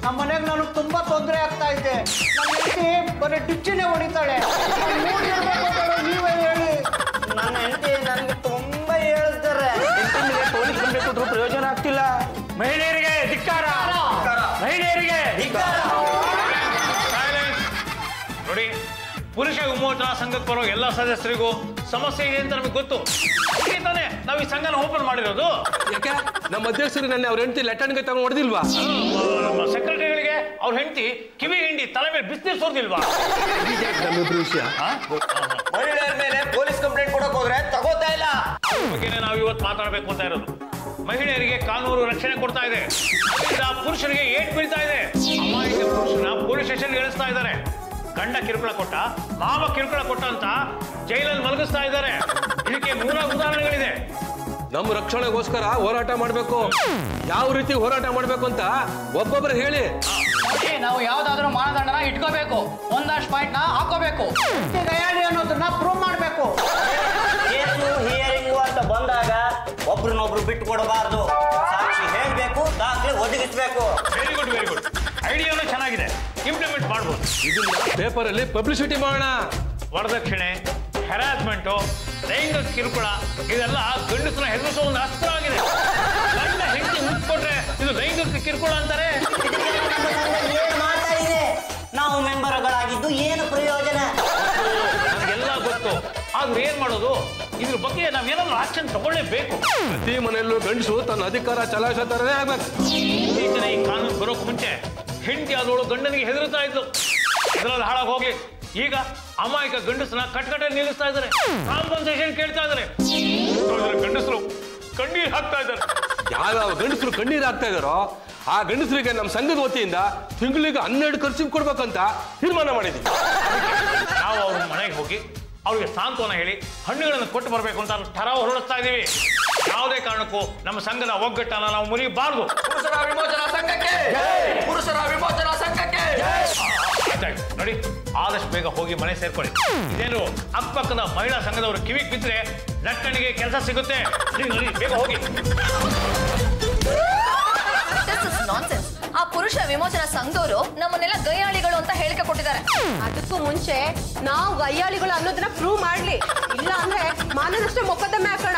ನಮ್ಮ ಮನೆಗೆ ನನಗೆ ತುಂಬಾ ತೊಂದರೆ ಆಗ್ತಾ ಇದೆ. ನನ್ನ ಹೆಂಡತಿ ಬರೀ ಡಿಚ್ಚಿನೇ ಹೊಡಿತಾಳೆ. ನೀವೇ ಹೇಳಿ. ನನ್ನ ಹೆಂಡತಿ ನನಗೆ ತುಂಬಾ ಹೇಳ್ತಾರೆ. ಪೊಲೀಸ್ ಕಂಪ್ಲೇಂಟ್ ಕೊಟ್ಟರು ಪ್ರಯೋಜನ ಆಗ್ತಿಲ್ಲ. ಮಹಿಳೆಯರಿಗೆ ಧಿಕ್ಕಾರ, ಮಹಿಳೆಯರಿಗೆ ಧಿಕ್ಕಾರ. ನೋಡಿ, ಪುರುಷ ವಿಮೋಚನಾ ಸಂಘಕ್ಕೆ ಬರೋ ಎಲ್ಲ ಸದಸ್ಯರಿಗೂ ಸಮಸ್ಯೆ ಇದೆ ಅಂತ ನಮಗೆ ಗೊತ್ತು. ತಾನೇ ನಾವು ಈ ಸಂಘನ ಓಪನ್ ಮಾಡಿರೋದು. ಯಾಕೆ ನಮ್ಮ ಅಧ್ಯಕ್ಷರು ನನ್ನ ಅವ್ರ ಹೆಂಡತಿ ಲೆಟನ್ಗೆ ತಗೊಂಡು ಹೊಡೆದಿಲ್ವಾ? ನಮ್ಮ ಸೆಕ್ರೆಟರಿಗಳಿಗೆ ಅವ್ರ ಹೆಂಡತಿ ಕಿವಿ ಹಿಂಡಿ ತಲೆ ಮೇಲೆ ಬಿಸಿನೀರು ಸೋರ್ದಿಲ್ವಾ? ನಮ್ಮಿಬ್ರು ವಿಷಯ. ಮಹಿಳೆಯರ ಮೇಲೆ ಪೊಲೀಸ್ ಕಂಪ್ಲೇಂಟ್ ಕೊಡಕ್ ಹೋದ್ರೆ ತಗೋತಾ ಇಲ್ಲ. ಅದ್ರ ಬಗ್ಗೆನೇ ನಾವು ಇವತ್ತು ಮಾತಾಡಬೇಕು ಅಂತ ಇರೋದು. ಮಹಿಳೆಯರಿಗೆ ಕಾನೂನು ರಕ್ಷಣೆ ಕೊಡ್ತಾ ಇದೆ, ಅದರಿಂದ ಪುರುಷರಿಗೆ ಏಟ್ ಬೀಳ್ತಾ ಇದೆ. ಅಮಾಯಕ ಪುರುಷನ ಪೊಲೀಸ್ ಸ್ಟೇಷನ್ಗೆ ಇಳಿಸ್ತಾ ಇದ್ದಾರೆ. ಗಂಡ ಕಿರುಕುಳ ಕೊಟ್ಟ, ಮಾವ ಕಿರುಕುಳ ಕೊಟ್ಟ ಅಂತ ಜೈಲಲ್ಲಿ ಮಲಗಿಸ್ತಾ ಇದ್ದಾರೆ. ಇದಕ್ಕೆ ಉದಾಹರಣೆಗಳಿದೆ. ನಮ್ಮ ರಕ್ಷಣೆಗೋಸ್ಕರ ಹೋರಾಟ ಮಾಡಬೇಕು. ಯಾವ ರೀತಿ ಹೋರಾಟ ಮಾಡಬೇಕು ಅಂತ ಒಬ್ಬೊಬ್ಬರು ಹೇಳಿ. ನಾವು ಯಾವ್ದಾದ್ರು ಮಾನದಂಡನ ಇಟ್ಕೋಬೇಕು, ಒಂದಷ್ಟು ಪಾಯಿಂಟ್ ನ ಹಾಕೋಬೇಕು, ಗಯಾಳಿ ಅನ್ನೋದನ್ನ ಪ್ರೂವ್ ಮಾಡಬೇಕು. ಕೇಸು ಹಿಯರಿಂಗು ಅಂತ ಬಂದಾಗ ಒಬ್ರನ್ನೊಬ್ರು ಬಿಟ್ಟು ಕೊಡಬಾರ್ದು. ಸಾಕ್ಷಿ ಹೇಳ್ಬೇಕು, ದಾಖಲೆ ಒದಗಿಸ್ಬೇಕು. Very good, very good. ಐಡಿಯಾನು ಚೆನ್ನಾಗಿದೆ, ಇಂಪ್ಲಿಮೆಂಟ್ ಮಾಡ್ಬೋದು. ಇದನ್ನ ಪೇಪರ್ ಅಲ್ಲಿ ಪಬ್ಲಿಸಿಟಿ ಮಾಡೋಣ. ವರದಕ್ಷಿಣೆ, ಹೆರಾಸ್ಮೆಂಟು, ಲೈಂಗಿಕ ಕಿರುಕುಳ ಇದೆಲ್ಲ ಗಂಡಸನ ಹೆದರಿಸುವ ಒಂದು ಅಸ್ತ್ರ ಆಗಿದೆ. ಗಂಡ ಹೆಂಡತಿ ಮುಟ್ಕೊಟ್ರೆ ಇದು ಲೈಂಗಿಕ ಕಿರುಕುಳ ಅಂತಾರೆ. ಏನ್ ಮಾತಾಡಿದೆ? ನಾವು ಮೆಂಬರ್ಗಳಾಗಿದ್ದು ಏನು ಪ್ರಯೋಜನ? ನನಗೆಲ್ಲ ಗೊತ್ತು, ಆದ್ರೂ ಏನ್ ಮಾಡೋದು? ಇದ್ರ ಬಗ್ಗೆ ನಾವೇನಾದ್ರೂ ಆಕ್ಷನ್ ತಗೊಳ್ಳೇಬೇಕು. ಪ್ರತಿ ಮನೆಯಲ್ಲೂ ಗಂಡಸು ತನ್ನ ಅಧಿಕಾರ ಚಲಾಯಿಸೋ ತರನೇ ಆಗ್ಬೇಕು. ಇತ್ತೀಚಿನ ಈ ಕಾನೂನು ಬರೋಕ್ ಮುಂಚೆ ಹೆಂಡತಿ ಆದವಳು ಗಂಡನಿಗೆ ಹೆದರ್ತಾ ಇದ್ಲು, ಇದರಲ್ಲಿ ಹಾಳಾಗಿ ಹೋಗ್ಲಿ. ಈಗ ಅಮಾಯಕ ಗಂಡಸನ ಕಟ್ಕಟ್ಟೆ ನಿಲ್ಲಿಸ್ತಾ ಇದ್ದಾರೆ, ಕಾಂಪನ್ಸೇಷನ್ ಕೇಳ್ತಾ ಇದ್ದಾರೆ. ಗಂಡಸರು ಕಣ್ಣೀರ್ ಹಾಕ್ತಾ ಇದ್ದಾರೆ. ಯಾವ ಗಂಡಸರು ಕಣ್ಣೀರು ಹಾಕ್ತಾ ಇದಾರೋ ಆ ಗಂಡಸರಿಗೆ ನಮ್ಮ ಸಂಘದ ವತಿಯಿಂದ ತಿಂಗಳಿಗೆ 12 ಖರ್ಚು ಕೊಡ್ಬೇಕಂತ ತೀರ್ಮಾನ ಮಾಡಿದ್ವಿ. ನಾವು ಅವ್ರ ಮನೆಗೆ ಹೋಗಿ ಅವ್ರಿಗೆ ಸಾಂತ್ವನ ಹೇಳಿ ಹಣ್ಣುಗಳನ್ನು ಕೊಟ್ಟು ಬರಬೇಕು ಅಂತ ಠರಾವ್ ಹೊರಡಿಸ್ತಾ ಇದೀವಿ. ಯಾವುದೇ ಕಾರಣಕ್ಕೂ ನಮ್ಮ ಸಂಘದ ಒಗ್ಗಟ್ಟನ್ನ ನಾವು ಮುರಿಯಬಾರದು. ಪುರುಷರ ವಿಮೋಚನಾ ಸಂಘಕ್ಕೆ, ಪುರುಷರ ವಿಮೋಚನಾ ಸಂಘಕ್ಕೆ. ಆಯ್ತಾಯ್ತು ನೋಡಿ, ಆದಷ್ಟು ಬೇಗ ಹೋಗಿ ಮನೆ ಸೇರ್ಕೊಳ್ಳಿ. ಇದೇನು ಅಕ್ಕಪಕ್ಕದ ಮಹಿಳಾ ಸಂಘದವರು ಕಿವಿಗೆ ಬಿದ್ದರೆ ನಟ್ಟಣಿಗೆ ಕೆಲಸ ಸಿಗುತ್ತೆ. ನೋಡಿ ಬೇಗ ಹೋಗಿ. ಆ ಪುರುಷ ವಿಮೋಚನಾ ಸಂಘದವರು ನಮ್ಮನ್ನೆಲ್ಲ ಗಯ್ಯಾಳಿಗಳು ಅಂತ ಹೇಳಿಕೆ ಕೊಟ್ಟಿದ್ದಾರೆ. ಅದಕ್ಕೂ ಮುಂಚೆ ನಾವು ಗಯ್ಯಾಳಿಗಳು ಅನ್ನೋದನ್ನ ಪ್ರೂವ್ ಮಾಡ್ಲಿ, ಇಲ್ಲ ಅಂದ್ರೆ ಮಾನದಷ್ಟೇ ಮೊಕದ್ದಮೆ ಹಾಕೋಣ.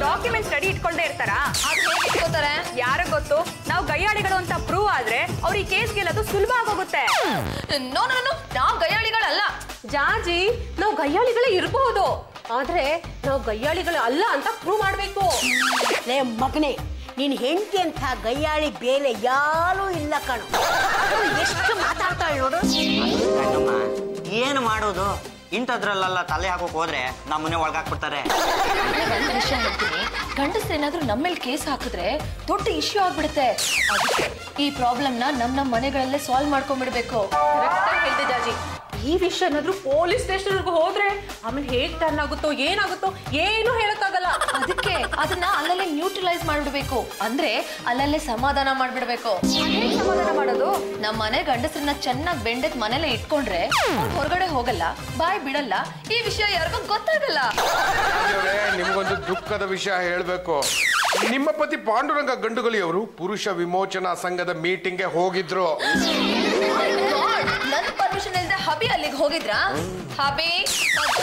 ಡಾಕ್ಯುಮೆಂಟ್ ರೆಡಿ ಇಟ್ಕೊಂಡೇ ಇರ್ತಾರ, ಅದು ಹೇಗೆ ಇಟ್ಕೋತಾರೆ ಯಾರಿಗ್ ಗೊತ್ತು? ನಾವು ಗಯ್ಯಾಳಿಗಳು ಅಂತ ಪ್ರೂವ್ ಆದ್ರೆ ಅವ್ರ ಈ ಕೇಸ್ ಗೆಲ್ಲೋದು ಸುಲಭ ಆಗೋಗುತ್ತೆ. ನೋ ನೋ ನೋ, ನಾವು ಗಯ್ಯಾಳಿಗಳಲ್ಲ. ಜಾಜಿ, ನಾವು ಗಯ್ಯಾಳಿಗಳೇ ಇರಬಹುದು, ಆದ್ರೆ ನಾವು ಗಯ್ಯಾಳಿಗಳು ಅಲ್ಲ ಅಂತ ಪ್ರೂವ್ ಮಾಡ್ಬೇಕು. ಮಗನೇ, ನೀನ್ ಹೆಂಡತಿ ಅಂತ ಗಯ್ಯಾಳಿ ಬೇರೆ ಯಾರೂ ಇಲ್ಲ ಕಣು. ಎಷ್ಟು ಮಾತಾಡ್ತಾಳೆ ನೋಡು. ಏನು ಮಾಡೋದು? ಇಂಥದ್ರಲ್ಲೆಲ್ಲ ತಲೆ ಹಾಕೋಕ್ ಹೋದ್ರೆ ನಮ್ಮನೆ ಒಳಗಾಕ್ಬಿಡ್ತಾರೆ. ಒಂದು ವಿಷಯ ಹೇಳ್ತೀನಿ, ಗಂಡಸ್ರೇನಾದ್ರೂ ನಮ್ಮೇಲೆ ಕೇಸ್ ಹಾಕಿದ್ರೆ ದೊಡ್ಡ ಇಶ್ಯೂ ಆಗ್ಬಿಡುತ್ತೆ. ಅದಕ್ಕೆ ಈ ಪ್ರಾಬ್ಲಮ್ನ ನಮ್ಮ ಮನೆಗಳಲ್ಲೇ ಸಾಲ್ವ್ ಮಾಡ್ಕೊಂಡ್ಬಿಡ್ಬೇಕು. ಕರೆಕ್ಟಾಗಿ ಹೇಳ್ದೆ ಜಾಜಿ. ಈ ವಿಷಯ ಏನಾದ್ರೂ ಪೊಲೀಸ್ ಸ್ಟೇಷನ್ವರೆಗೂ ಹೋದ್ರೆ ಆಮೇಲೆ ಹೇಗ್ ಟರ್ನ್ ಆಗುತ್ತೋ ಏನಾಗುತ್ತೋ ಏನು ಹೇಳಕ್ಕಾಗಲ್ಲ. ಅದಕ್ಕೆ ಅದನ್ನ ಅಲ್ಲಲ್ಲೇ ನ್ಯೂಟ್ರಲೈಸ್ ಮಾಡ್ಬಿಡ್ಬೇಕು, ಅಂದ್ರೆ ಅಲ್ಲಲ್ಲೇ ಸಮಾಧಾನ ಮಾಡ್ಬಿಡ್ಬೇಕು. ಅದೇನ್ ಸಮಾಧಾನ ಮಾಡೋದು? ನಮ್ಮ ಮನೆ ಗಂಡಸರನ್ನ ಚೆನ್ನಾಗಿ ಬೆಂಡೆತ್ ಮನೇಲೆ ಇಟ್ಕೊಂಡ್ರೆ ಹೊರಗಡೆ ಹೋಗಲ್ಲ, ಬಾಯ್ ಬಿಡಲ್ಲ, ಈ ವಿಷಯ ಯಾರಿಗೂ ಗೊತ್ತಾಗಲ್ಲ. ನಿಮ್ಗೊಂದು ದುಃಖದ ವಿಷಯ ಹೇಳ್ಬೇಕು. ನಿಮ್ಮ ಪತಿ ಪಾಂಡುರಂಗ ಗಂಡುಗಲಿಯವರು ಪುರುಷ ವಿಮೋಚನಾ ಸಂಘದ ಮೀಟಿಂಗ್ಗೆ ಹೋಗಿದ್ರು. ನನ್ ಪರ್ಮಿಷನ್ ಇಲ್ಲದೆ ಹಬಿ ಅಲ್ಲಿಗೆ ಹೋಗಿದ್ರಾ? ಹಬಿ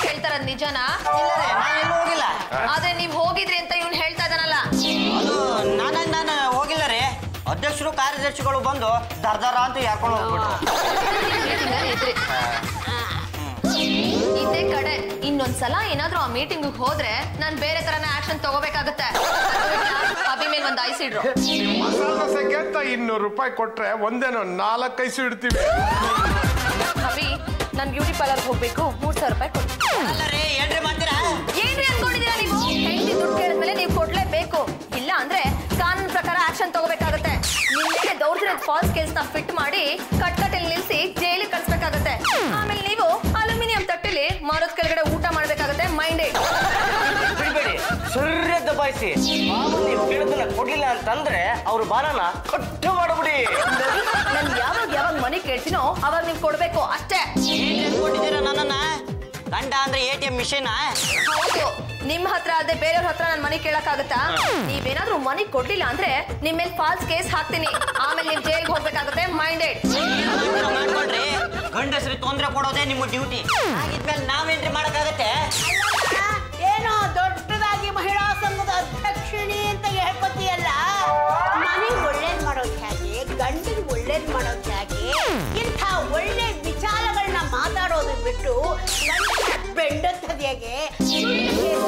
ಹೇಳ್ತಾರ ನಿಜನಾ? ಇಲ್ಲರೇ, ನಾನೆಲ್ಲೂ ಹೋಗಿಲ್ಲ. ಆದ್ರೆ ನೀವ್ ಹೋಗಿದ್ರಿ ಅಂತ ಇವ್ನು ಹೇಳ್ತಾ ಇದ್ದಾನಲ್ಲ. ಅದು ನಾನು ಹೋಗಿಲ್ಲ ರೀ. ಅಧ್ಯಕ್ಷರು ಕಾರ್ಯದರ್ಶಿಗಳು ಬಂದು ದರ್ದರ ಅಂತ ಯಾಕೊಂಡು ಹೋಗ್ಬಿಟ್ರು. ಇದೇ ಕಡೆ ಇನ್ನೊಂದ್ಸಲ ಏನಾದ್ರೂ ಆ ಮೀಟಿಂಗ್ ಹೋದ್ರೆ ನಾನ್ ಬೇರೆ ತರನ ಆಕ್ಷನ್ ತಗೋಬೇಕಾಗತ್ತೆ. ಅಭಿ ಮೇಲೆ ಒಂದ್ ಐಸ್ ಇಡ್ರು. ಮಸಾಲ ದೋಸೆಗೆ ಅಂತ 200 ರೂಪಾಯಿ ಕೊಟ್ರೆ ಒಂದೇನೋ 4 ಐಸು ಇಡ್ತೀವಿ. ಅಭಿ, ನಾನ್ ಬ್ಯೂಟಿ ಪಾರ್ಲರ್ ಹೋಗ್ಬೇಕು, 3000 ರೂಪಾಯಿ ಕೊಡ್ತೀನಿ. ಅಲ್ಲರೇ, ಏನ್ರಿ ಮಾಡ್ತೀರಾ? ಏನ್ರಿ ಅನ್ಕೊಂಡಿದೀರಾ ನೀವು? ಹೆಂಡತಿ ದುಡ್ಡು ಕೇಳಿದ್ಮೇಲೆ ನೀವು ಕೊಡ್ಲೇಬೇಕು, ಇಲ್ಲ ಅಂದ್ರೆ ಕಾನೂನು ಪ್ರಕಾರ ಆಕ್ಷನ್ ತಗೋಬೇಕಾಗತ್ತೆ. ನಿಮ್ಗೆ ದೌರ್ಜನ್ಯದ ಫಾಲ್ಸ್ ಕೇಸ್ ನ ಫಿಟ್ ಮಾಡಿ ಕಟ್ಕಟ್ಟೆಲ್ಲಿ ನಿಲ್ಸಿ ಜೈಲಿಗೆ ಕಳ್ಸ್ಬೇಕಾಗತ್ತೆ. ಆಮೇಲೆ ನೀವು ಅಲ್ಯೂಮಿನಿಯಂ ತಟ್ಟೆಲಿ ಮರದ ಕೆಳಗಡೆ ಊಟ ಮಾಡ್ಬೇಕಾಗತ್ತೆ. ಮೈಂಡೆಡ್ ಬಿಡ್ಬೇಡಿ, ಸರಿಯಾಗಿ ದಬಾಯಿಸಿ. ನೀವು ಕೇಳಿದನ್ನ ಕೊಡ್ಲಿಲ್ಲ ಅಂತಂದ್ರೆ ಅವ್ರ ಬಾರನ ಕಟ್ಟು ಮಾಡ್ಬಿಡಿ. ನಾನು ಯಾವಾಗ ಮನೆ ಕೇಳ್ತೀನೋ ಅವಾಗ ನೀವು ಕೊಡ್ಬೇಕು ಅಷ್ಟೇ. ಕೊಟ್ಟಿದ್ದೀರಾ ನನ್ನನ್ನ? ಗಂಡ ಅಂದ್ರೆ ATM ಮಿಷಿನ್? ಹೌದು, ನಿಮ್ ಹತ್ರ ಅದೇ ಬೇರೆಯವ್ರ ಹತ್ರ ನನ್ ಮನೆ ಕೇಳಕ್ಕಾಗತ್ತಾ? ನೀವೇನಾದ್ರೂ ಮನೆ ಕೊಡ್ಲಿಲ್ಲ ಅಂದ್ರೆ ನಿಮ್ ಮೇಲೆ ಫಾಲ್ಸ್ ಕೇಸ್ ಹಾಕ್ತೀನಿ. ಆಮೇಲೆ ನೀವ್ ಜೈಲ್ಗೆ ಹೋಗ್ಬೇಕಾಗುತ್ತೆ. ಮೈಂಡೆಡ್. ಮಾಡ್ಕೊಳ್ರಿ, ಗಂಡಸ್ರಿಗೆ ತೊಂದ್ರೆ ಕೊಡೋದೇ ನಿಮ್ಮ ಡ್ಯೂಟಿ. ಹಾಗಿದ್ಮೇಲೆ ನಾವೇನ್ರಿ ಮಾಡಕ್ಕಾಗತ್ತೆ? ಏನೋ ದೊಡ್ಡದಾಗಿ ಮಹಿಳಾ ಸಂಘದ ಅಧ್ಯಕ್ಷಿಣಿ ಅಂತ ಹೇಳ್ಕೊತೀಯಲ್ಲ, ಮನೆಗೆ ಒಳ್ಳೇದ್ ಮಾಡೋದು ಹೇಗೆ, ಗಂಡಿಗೆ ಒಳ್ಳೇದ್ ಮಾಡೋದು ಹೇಗೆ? ಇಂಥ ಒಳ್ಳೆ ವಿಚಾರಗಳನ್ನ ಮಾತಾಡೋದು ಬಿಟ್ಟು ಗಂಡಿನ ಬೆಂಡತ್ತದ ಹೇಗೆ,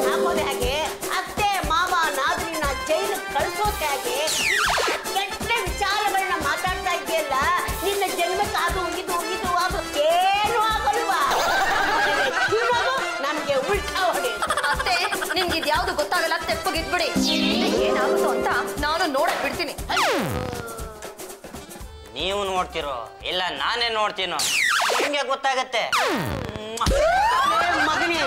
ಹಾಕೋದು ಹೇಗೆ, ಅತ್ತೆ ಮಾವ ನಾದ್ರಿನ ಜೈಲಿಗೆ ಕಳ್ಸೋದು ಹೇಗೆ? ಕೆಟ್ಟ ವಿಚಾರಗಳನ್ನ ಮಾತಾಡ್ತಾ ಇದೆಯಲ್ಲ, ನಿನ್ನ ಜನ್ಮಕ್ಕೆ ಅದು ಇದು ಇದು ಅದು ಏನು ಆಗಲ್ವಾ? ನಮ್ಗೆ ಉಲ್ಟಾ ಹೊಡೆಯೋದು. ಅಷ್ಟೇ, ನಿಮ್ಗೆ ಇದ್ಯಾವ್ದು ಗೊತ್ತಾಗಲ್ಲ, ತೆಪ್ಪಗಿದ್ಬಿಡಿ. ಏನಾಗುತ್ತೋ ಅಂತ ನಾನು ನೋಡಕ್ ಬಿಡ್ತೀನಿ. ನೀವು ನೋಡ್ತಿರೋ ಇಲ್ಲ ನಾನೇ ನೋಡ್ತೀನೋ, ನಿಮ್ಗೆ ಗೊತ್ತಾಗತ್ತೆ. ಮಗನೇ,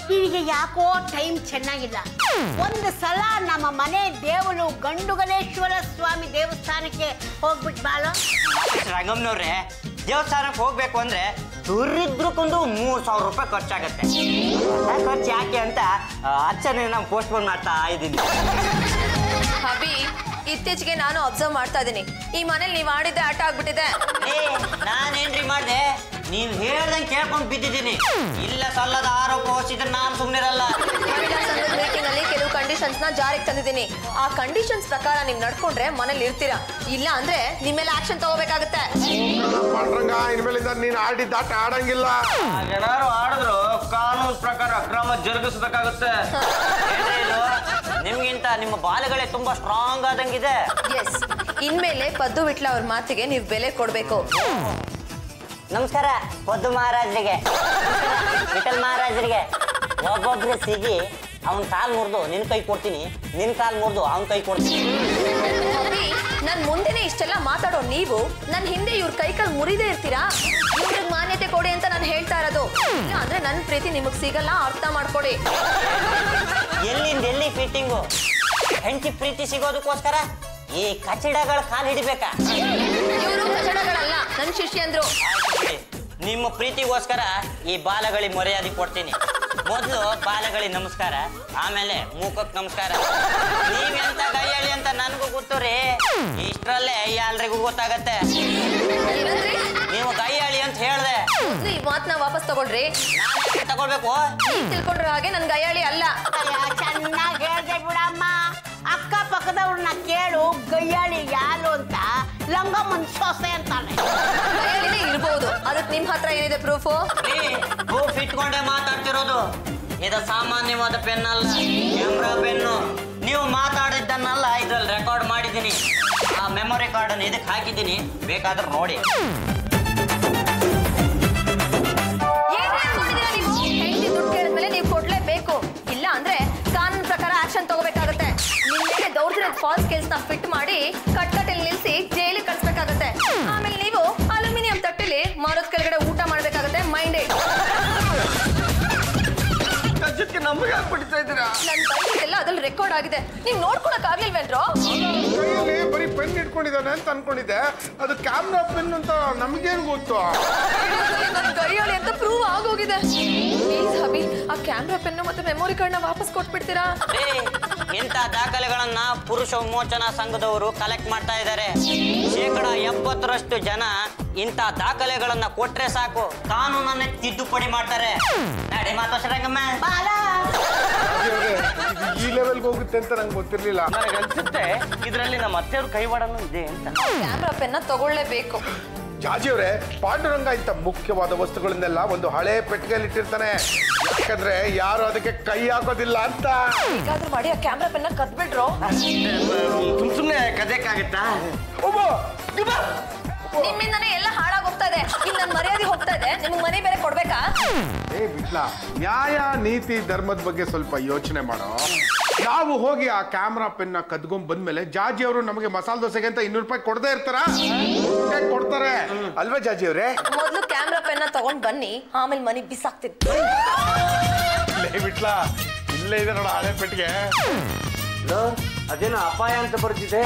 ನಿನಗೆ ಯಾಕೋ ಟೈಮ್ ಚೆನ್ನಾಗಿಲ್ಲ. ಒಂದು ಸಲ ನಮ್ಮ ಮನೆ ದೇವರು ಗಂಡುಗಲೇಶ್ವರ ಸ್ವಾಮಿ ದೇವಸ್ಥಾನಕ್ಕೆ ಹೋಗ್ಬಿಟ್ಟು ಬಾಳ. ರಂಗಮ್ನವ್ರೆ, ದೇವಸ್ಥಾನಕ್ಕೆ ಹೋಗ್ಬೇಕು ಅಂದ್ರೆ ದುರಿದ್ರಕ್ಕೊಂದು 3,000 ರೂಪಾಯಿ ಖರ್ಚಾಗತ್ತೆ. ಖರ್ಚು ಯಾಕೆ ಅಂತ ಅಚ್ಚನೆ ನಾವು ಪೋಸ್ಟ್ಪೋನ್ ಮಾಡ್ತಾ ಇದ್ದೀನಿ. ಹಬಿ, ಇತ್ತೀಚೆಗೆ ನಾನು ಅಬ್ಸರ್ವ್ ಮಾಡ್ತಾ ಇದ್ದೀನಿ, ಈ ಮನೇಲಿ ನೀವ್ ಆಡಿದ್ದೆ ಆಟ ಆಗ್ಬಿಟ್ಟಿದೆ. ನಾನೇನ್ರಿ ಮಾಡ್ದೆ? ನೀವ್ ಹೇಳ್ದಂಗೆ ಕೇಳ್ಕೊಂಡ್ ಬಿದ್ದಿದ್ದೀನಿ. ಇಲ್ಲ ಸಲ್ಲದ ಆರೋಪ ಹೊಸಿದ್ರೆ ನಾನು ಸುಮ್ನಿರಲ್ಲ. ಮೀಟಿಂಗ್ ಅಲ್ಲಿ ಕೆಲವು ಕಂಡೀಷನ್ಸ್ ನ ಜಾರಿಗೆ ತಂದಿದ್ದೀನಿ. ಆ ಕಂಡೀಷನ್ಸ್ ಪ್ರಕಾರ ನೀವ್ ನಡ್ಕೊಂಡ್ರೆ ಮನೇಲಿ ಇರ್ತೀರಾ, ಇಲ್ಲ ಅಂದ್ರೆ ನಿಮ್ಮೇಲೆ ಆಕ್ಷನ್ ತಗೋಬೇಕಾಗುತ್ತೆ. ಪಾಂಡ್ರಂಗ, ಇನ್ಮೇಲಿಂದ ನೀನ್ ಆಡಿದ್ದ ಆಟ ಆಡಂಗಿಲ್ಲ. ಏನಾರು ಆಡಿದ್ರು ಕಾನೂನು ಪ್ರಕಾರ ಕ್ರಮ ಜರುಗಿಸಬೇಕಾಗುತ್ತೆ. ನಿಮ್ಗಿಂತ ನಿಮ್ಮ ಬಾಲಗಳೇ ತುಂಬಾ ಸ್ಟ್ರಾಂಗ್ ಆದಂಗಿದೆ. ಎಸ್, ಇನ್ಮೇಲೆ ಪದ್ದು ವಿಟ್ಲ ಅವ್ರ ಮಾತಿಗೆ ನೀವು ಬೆಲೆ ಕೊಡ್ಬೇಕು. ನಮಸ್ಕಾರ ಪದ್ದು ಮಹಾರಾಜರಿಗೆ, ವಿಠಲ್ ಮಹಾರಾಜರಿಗೆ. ಒಬ್ಬೊಬ್ರು ಸಿಗಿ ಅವನ್ ಕಾಲ್ ಮುರಿದು ನಿನ್ ಕೈ ಕೊಡ್ತೀನಿ, ನಿನ್ ಕಾಲ್ ಮುರಿದು ಅವನ್ ಕೈ ಕೊಡ್ತೀನಿ. ನನ್ ಮುಂದೆನೆ ಇಷ್ಟೆಲ್ಲ ಮಾತಾಡೋ ನೀವು ನನ್ ಹಿಂದೆ ಇವ್ರ ಕೈ ಕಾಲ್ ಮುರಿದೇ ಇರ್ತೀರಾ? ಇವ್ರಿಗೆ ಮಾನ್ಯತೆ ಕೊಡಿ ಅಂತ ನಾನು ಹೇಳ್ತಾ ಇರೋದು. ಇಲ್ಲ ಅಂದ್ರೆ ನನ್ ಪ್ರೀತಿ ನಿಮಗ್ ಸಿಗಲ್ಲ, ಅರ್ಥ ಮಾಡ್ಕೊಡಿ. ಎಲ್ಲಿಂದ ಎಲ್ಲಿ ಫಿಟ್ಟಿಂಗು? ಹೆಂಡತಿ ಪ್ರೀತಿ ಸಿಗೋದಕ್ಕೋಸ್ಕರ ಈ ಕಚಡಗಳ ಕಾಲ್ ಹಿಡಿಬೇಕಾ? ಇವರು ಕಚಡಗಳಲ್ಲ, ನನ್ ಶಿಷ್ಯಂದ್ರು. ನಿಮ್ಮ ಪ್ರೀತಿಗೋಸ್ಕರ ಈ ಬಾಲಗಳಿ ಮರ್ಯಾದೆ ಕೊಡ್ತೀನಿ. ಮೊದಲು ಬಾಲಗಳಿ ನಮಸ್ಕಾರ, ಆಮೇಲೆ ಮೂಕಕ್ ನಮಸ್ಕಾರ. ನೀವೆಂತ ಕೈಯಾಳಿ ಅಂತ ನನ್ಗೂ ಗೊತ್ತು ರೀ. ಇಷ್ಟರಲ್ಲೇ ಎಲ್ರಿಗೂ ಗೊತ್ತಾಗತ್ತೆ. ನೀವು ಕೈಯಾಳಿ ಅಂತ ಹೇಳ್ದೆ. ಈ ಮಾತನ್ನ ವಾಪಸ್ ತಗೊಳ್ರಿ. ನಾನು ತಗೊಳ್ಬೇಕು? ನೀವ್ ತಿಳ್ಕೊಂಡ್ರ ಹಾಗೆ ನನ್ ಗೈಯಾಳಿ ಅಲ್ಲ. ಚೆನ್ನಾಗಿ ಹೇಳ್ದೆ ಬಿಡಮ್ಮ. ಅಕ್ಕ ಪಕ್ಕದವ್ರನ್ನ ಕೇಳು, ಗಯ್ಯಾಳಿ ಯಾರು ಅಂತ. ಲಂಗಮ್ಮನ್ ಸೊಸೆ ಅಂತಾನೆ. ಗೈಯಾಳಿನೇ ಇರ್ಬೋದು, ಅದಕ್ಕೆ ನಿಮ್ ಹತ್ರ ಏನಿದೆ ಪ್ರೂಫು? ಪ್ರೂಫ್ ಇಟ್ಕೊಂಡೆ ಮಾತಾಡ್ತಿರೋದು. ಇದು ಸಾಮಾನ್ಯವಾದ ಪೆನ್ ಅಲ್ಲ, ಕ್ಯಾಮ್ರಾ ಪೆನ್ನು. ನೀವು ಮಾತಾಡಿದ್ದನ್ನೆಲ್ಲ ಇದ್ರಲ್ಲಿ ರೆಕಾರ್ಡ್ ಮಾಡಿದ್ದೀನಿ. ಆ ಮೆಮೊರಿ ಕಾರ್ಡ್ ಅನ್ನು ಇದಕ್ಕೆ ಹಾಕಿದ್ದೀನಿ, ಬೇಕಾದ್ರೆ ನೋಡಿ. ಹೆಂಡತಿ ದುಡ್ಡು ಕೇಳಿದ್ಮೇಲೆ ನೀವು ಕೊಡ್ಲೇಬೇಕು, ಇಲ್ಲ ಅಂದ್ರೆ ಕಾನೂನು ಪ್ರಕಾರ ಆಕ್ಷನ್ ತಗೋಬೇಕಾಗುತ್ತೆ. ನಿಮ್ ಮೇಲೆ ದೌರ್ಜನ್ಯದ ಫಾಲ್ಸ್ ಕೇಸ್ ನ ಫಿಟ್ ಮಾಡಿ ಕಟ್ಕಟ್ಟೆಲ್ಲಿ ನಿಲ್ಸಿ ಜೈಲಿಗೆ ಕಳ್ಸ್ಬೇಕಾಗತ್ತೆ. ಆಮೇಲೆ ನೀವು ಅಲ್ಯೂಮಿನಿಯಂ ತಟ್ಟೆಲಿ ಮರದ ಕೆಳಗಡೆ ಊಟ ಮಾಡ್ಬೇಕಾಗತ್ತೆ. ಮೈಂಡೆಡ್. ನಮಗೆ ಹಾಕ್ಬಿಡ್ತಾ ಇದ್ದೀರಾ? ನನ್ ಬೈದಿದ್ದೆಲ್ಲ ಅದ್ರಲ್ಲಿ ರೆಕಾರ್ಡ್ ಆಗಿದೆ, ನೀವ್ ನೋಡ್ಕೊಳಕ್ ಆಗ್ಲಿಲ್ವೇನ್ರೋ? ಕೈಯಲ್ಲಿ ಬರೀ ಪೆನ್ ಇಟ್ಕೊಂಡಿದ್ದಾನೆ ಅಂತ ಅನ್ಕೊಂಡಿದ್ದೆ, ಅದು ಕ್ಯಾಮ್ರಾ ಪೆನ್ ಅಂತ ನಮ್ಗೇನು ಗೊತ್ತು? ಗೈಯಾಳಿ ಅಂತ ಪ್ರೂವ್ ಆಗೋಗಿದೆ. ಪ್ಲೀಸ್ ಹಬಿ, ಆ ಕ್ಯಾಮ್ರಾ ಪೆನ್ನು ಮತ್ತೆ ಮೆಮೊರಿ ಕಾರ್ಡ್ ನ ವಾಪಸ್ ಕೊಟ್ಬಿಡ್ತೀರಾ? ಇಂಥ ದಾಖಲೆಗಳನ್ನ ಪುರುಷ ವಿಮೋಚನಾ ಸಂಘದವರು ಕಲೆಕ್ಟ್ ಮಾಡ್ತಾ ಇದ್ದಾರೆ. 70% ಜನ ಇಂಥ ದಾಖಲೆಗಳನ್ನ ಕೊಟ್ರೆ ಸಾಕು, ಕಾನೂನನ್ನೇ ತಿದ್ದುಪಡಿ ಮಾಡ್ತಾರೆ. ನಡಿ ಮಾತೋಷರಂಗಮ್ಮ. ಈ ಲೆವೆಲ್ಗೆ ಹೋಗುತ್ತೆ ಅಂತ ನಂಗೆ ಗೊತ್ತಿರ್ಲಿಲ್ಲ. ನನಗೆ ಅನ್ಸುತ್ತೆ ಇದರಲ್ಲಿ ನಮ್ಮ ಅತ್ತೆಯವ್ರ ಕೈವಾಡನೂ ಇದೆ ಅಂತ. ಕ್ಯಾಮ್ರಾ ಪೆನ್ನ ತಗೊಳ್ಳೇಬೇಕು. ಜಾಜಿಯವ್ರೆ, ಪಾಂಡುರಂಗ ಇಂಥ ಮುಖ್ಯವಾದ ವಸ್ತುಗಳನ್ನೆಲ್ಲ ಒಂದು ಹಳೆ ಪೆಟ್ಟಿಗೆಯಲ್ಲಿ ಇಟ್ಟಿರ್ತಾನೆ, ಯಾಕಂದ್ರೆ ಯಾರು ಅದಕ್ಕೆ ಕೈ ಹಾಕೋದಿಲ್ಲ ಅಂತ. ಹೇಗಾದ್ರೂ ಮಾಡಿ ಆ ಕ್ಯಾಮ್ರಾ ಪೆನ್ನ ಕದ್ಬಿಡ್ರೋ. ಸುಮ್ಮನೆ ಕದಕ್ಕಾಗತ್ತಾ? ನಿಮ್ಮಿಂದಾನೇ ಎಲ್ಲ ಹಾಳಾಗ್ ಹೋಗ್ತಾ ಇದೆ. ಇನ್ನು ನನ್ನ ಮರ್ಯಾದೆ ಹೋಗ್ತಾ ಇದೆ, ನಿಮ್ಗೆ ಮನೆ ಬೇರೆ ಕೊಡ್ಬೇಕಾ? ಬಿಟ್ಲ, ನ್ಯಾಯ ನೀತಿ ಧರ್ಮದ ಬಗ್ಗೆ ಸ್ವಲ್ಪ ಯೋಚನೆ ಮಾಡೋ. ನಾವು ಹೋಗಿ ಆ ಕ್ಯಾಮ್ರಾ ಪೆನ್ನ ಕದ್ಕೊಂಡ್ ಬಂದ್ಮೇಲೆ ಜಾಜಿ ಅವರು ನಮಗೆ ಮಸಾಲೆ ದೋಸೆಗೆ ಅಂತ 200 ರೂಪಾಯಿ ಕೊಡದೇ ಇರ್ತಾರ? ಕೊಡ್ತಾರೆ ಅಲ್ವಾ ಜಾಜಿ ಅವ್ರೆ? ಮೊದ್ಲು ಕ್ಯಾಮ್ರಾ ಪೆನ್ನ ತಗೊಂಡ್ ಬನ್ನಿ, ಆಮೇಲೆ ಮನೆ ಬಿಸಾಕ್ತೀನಿ. ಬಿಟ್ಲ, ಇಲ್ಲೇ ಇದೆ ನೋಡ ಹಳೆ ಪೆಟ್ಟಿಗೆ. ಅದೇನೋ ಅಪಾಯ ಅಂತ ಬರ್ತಿದೆ.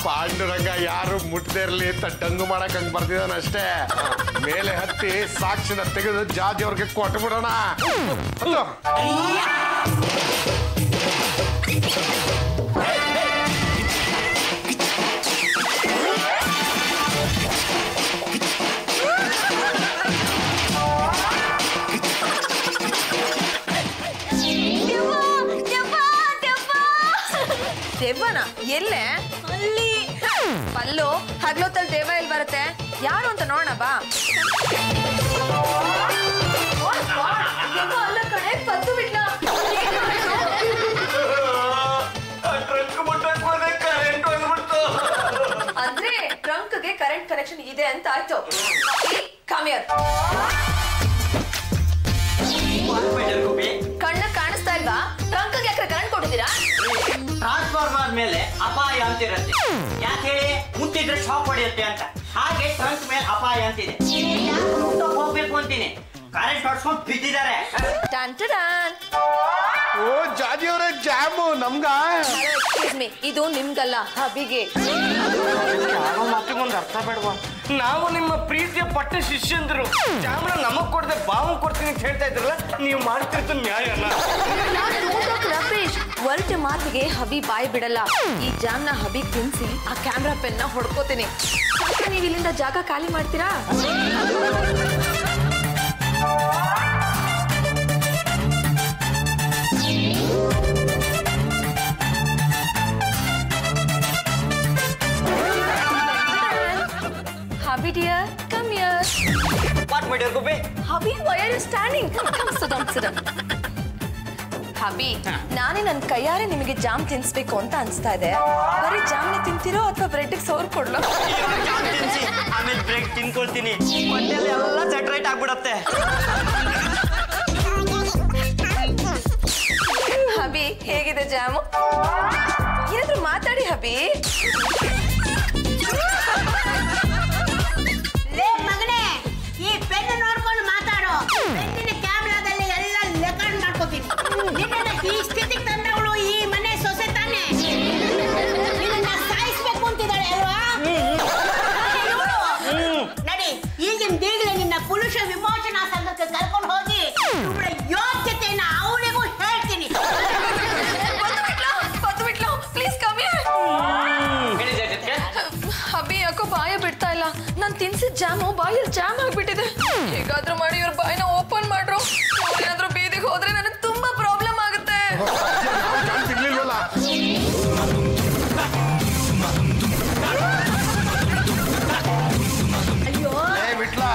ಪಾಂಡುರಂಗ ಯಾರು ಮುಟ್ಟದೇ ಇರ್ಲಿ ಅಂತ ಡಂಗು ಮಾಡಕ್ ಹಂಗ್ ಬರ್ತಿದಾನಷ್ಟೇ. ಮೇಲೆ ಹತ್ತಿ ಸಾಕ್ಷಿನ ತೆಗೆದು ಜಾಜಿ ಅವ್ರಿಗೆ ಕೊಟ್ಟು ಬಿಡೋಣ. ದೆವ್ವನ ಎಲ್ಲೆ? ಅಲ್ಲಿ ಪಲ್ಲು ಹಗ್ಲೊತ್ತಲ್ಲಿ ದೆವ್ವ ಎಲ್ಲಿ ಬರುತ್ತೆ? ಯಾರು ಅಂತ ನೋಡೋಣ ಬಾ. ಅಲ್ಲ ಕಡೆ ಪದ್ದು ಬಿಟ್ಲ. ಅಂದ್ರೆ ಟ್ರಂಕ್ಗೆ ಕರೆಂಟ್ ಕನೆಕ್ಷನ್ ಇದೆ ಅಂತ ಆಯ್ತು. ಕಮಿಯರ್ ಕಣ್ಣ ಕಾಣಿಸ್ತಾ ಇಲ್ವಾ? ಟ್ರಂಕ್ಗೆ ಯಾಕೆ ಕರೆಂಟ್ ಕೊಟ್ಟಿದ್ದೀರಾ? ಟ್ರಾನ್ಸ್ಫಾರ್ಮರ್ ಮೇಲೆ ಅಪಾಯ ಅಂತಿರುತ್ತೆ. ಯಾಕೆ ಹೇಳಿ? ಮುಟ್ಟಿದ್ರೆ ಶಾಕ್ ಹೊಡೆಯುತ್ತೆ ಅಂತ. ಹಾಗೆ ಟ್ರಂಕ್ ಮೇಲೆ ಅಪಾಯ ಅಂತಿದೆ. ಹೋಗ್ಬೇಕು ಅಂತೀನಿ, ಕರೆಂಟ್ ಹೊಡ್ಸ್ಕೊಂಡು ಬಿದ್ದಿದ್ದಾರೆ. ಓ ಜಾಜಿ ಅವರೇ, ಜಾಮು ನಮ್ಗ. ಇದು ನಿಮ್ಗಲ್ಲ, ಹಬಿಗೆ. ಯಾರೋ ಮಾತಿಗೊಂದು ಅರ್ಥ ಬೇಡವಾ? ನಾವು ನಿಮ್ಮ ಪ್ರೀತಿಯ ಪಟ್ಟ ಶಿಷ್ಯಂದ್ರು. ಜಾಮನ ನಮಗ್ ಕೊಡದೆ ಬಾವು ಕೊಡ್ತೀನಿ ಅಂತ ಹೇಳ್ತಾ ಇದ್ರಲ್ಲ, ನೀವು ಮಾಡ್ತಿರ್ತ ನ್ಯಾಯ ಅಲ್ಲ. ರಮೇಶ್, ಒರ್ಟ ಮಾತಿಗೆ ಹಬಿ ಬಾಯಿ ಬಿಡಲ್ಲ. ಈ ಜಾಮ್ನ ಹಬಿ ತಿನ್ಸಿ ಆ ಕ್ಯಾಮ್ರಾ ಪೆನ್ನ ಹೊಡ್ಕೋತೀನಿ. ನೀವು ಇಲ್ಲಿಂದ ಜಾಗ ಖಾಲಿ ಮಾಡ್ತೀರಾ? Habi dear, come here. What, my dear Gopi? Habi, why are you standing? Come, sit down, sit down. Habi, ನಾನೇ ನನ್ನ ಕೈಯಾರೆ ನಿಮಗೆ ಜಾಮ್ ತಿನ್ಸ್ಬೇಕು ಅಂತ ಅನ್ಸ್ತಾ ಇದೆ. ಬರೀ ಜಾಮ್ನ ತಿಂತೀರೋ ಅಥವಾ ಬ್ರೆಡ್ ಸೋರ್ ಕೊಡ್ಲೋ? ಆಮೇಲೆ ಬ್ರೆಡ್ ತಿನ್ಕೊಳ್ತೀನಿ. ಹೊಟ್ಟೆಲಿ ಎಲ್ಲ ಸೆಟ್ರೇಟ್ ಆಗ್ಬಿಡತ್ತೆ. ಹಬಿ, ಹೇಗಿದೆ ಜಾಮು? ಏನಾದ್ರೂ ಮಾತಾಡಿ ಹಬಿ. ಲೇ ಮಗನೇ, ಈ ಪೆನ್ ನೋಡ್ಕೊಂಡು ಮಾತಾಡೋ. ಪೆನ್ನಿನ ಕ್ಯಾಮ್ರಾದಲ್ಲಿ ಎಲ್ಲ ರೆಕಾರ್ಡ್ ಮಾಡ್ಕೋತೀನಿ. ನಿನ್ನ ಈ ಸ್ಥಿತಿಗೆ ತಂದವಳು ಈ ಮನೆ ಸೊಸೆ ತಾನೆ. ನಿನ್ನ ಸಾಯಿಸ್ಬೇಕು ಅಂತಿದ್ದಾಳೆ ಅಲ್ವಾ? ನಡಿ, ಈಗಿಂದೀಗಲೇ ನಿನ್ನ ಪುರುಷ ವಿಮೋಚನಾ ಸಂಘಕ್ಕೆ ಕರ್ಕೊಂಡು ಹೋಗಿ ಇವಳ ಯೋಗ್ಯತೆಯನ್ನ ಅವಳಿಗೂ ಹೇಳ್ತೀನಿ. Please come here. ಹಬಿ ಯಾಕೋ ಬಾಯ ಬಿಡ್ತಾ ಇಲ್ಲ. ನಾನು ತಿನ್ಸಿದ ಜಾಮು ಬಾಯಲ್ಲಿ ಜಾಮ್ ಆಗ್ಬಿಟ್ಟಿದೆ. ಹೇಗಾದ್ರೂ ಮಾಡಿ ಇವ್ರ ಬಾಯಿನ ಓಪನ್ ಮಾಡ್ರು. ಏನಾದ್ರೂ ಬೀದಿಗೆ ಹೋದ್ರೆ ನನಗೆ ತುಂಬಾ ಪ್ರಾಬ್ಲಮ್ ಆಗುತ್ತೆ. ಅಯ್ಯೋ ಬಿಟ್ಲಾ,